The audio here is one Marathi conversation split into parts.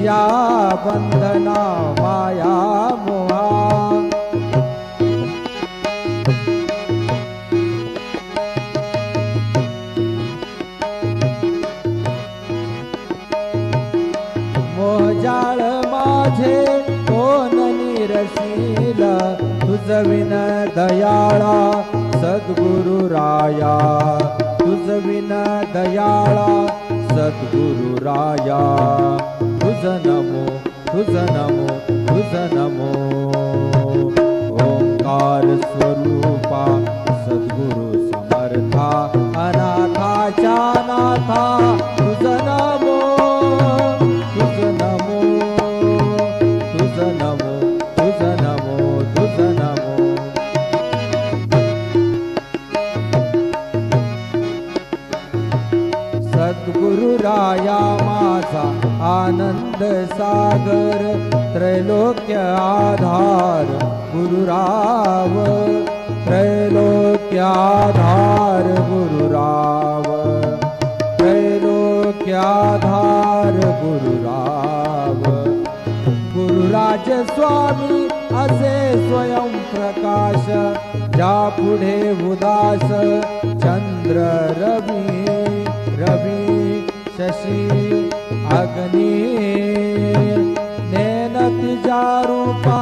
या बंधना माया मोहा मोहजाळ माझे कोण निरशील तुझ विन दयाळा सद्गुरु राया तुझ विन दयाळा सद्गुरु राया तुझ नमो तुझ नमो तुझ नमो ओंकार स्वरूपा सद्गुरु समर्था अनाथाच्या नाथा तुझ नमो तुझ नमो तुझ नमो तुझ नमो तुझ नमो सद्गुरु राया माझा आनंद सागर त्रैलोक्य आधार गुरुराव त्रैलोक्य आधार गुरुराव त्रैलोक्य आधार गुरुराव गुरुराज स्वामी असे स्वयं प्रकाश ज्या पुढे उदास चंद्र रवी रवी शशी अग्नि नेनति रूपा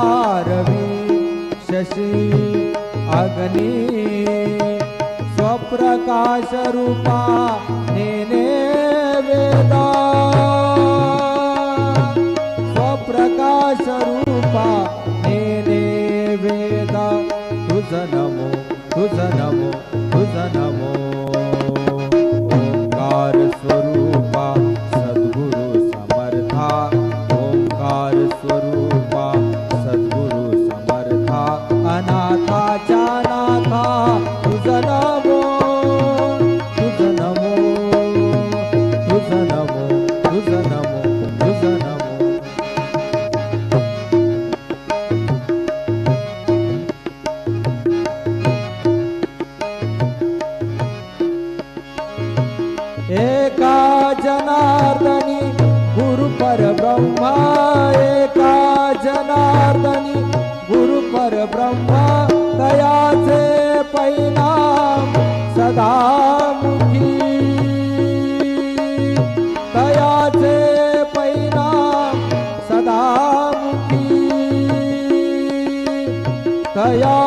रवी शशी अग्नि स्वप्रकाश रूपा नेने वेदा स्वप्रकाश रूपा नेने वेदा तुझ नमो तुझ नमो तुझ नमो ओंकार स्वरूपा सद्गुरु समर्था ओंकार स्वरूपा सद्गुरु समर्था अनाथाच्या नाथा तुझ नमो तुझ नमो तुझ नमो तुझ नमो तुझ नमो एका जनार्दनी गुरु परब्रह्मा एका जनार्दनी गुरु परब्रह्मा दयाचे परिणाम सदामुखी दयाचे परिणाम सदामुखी दया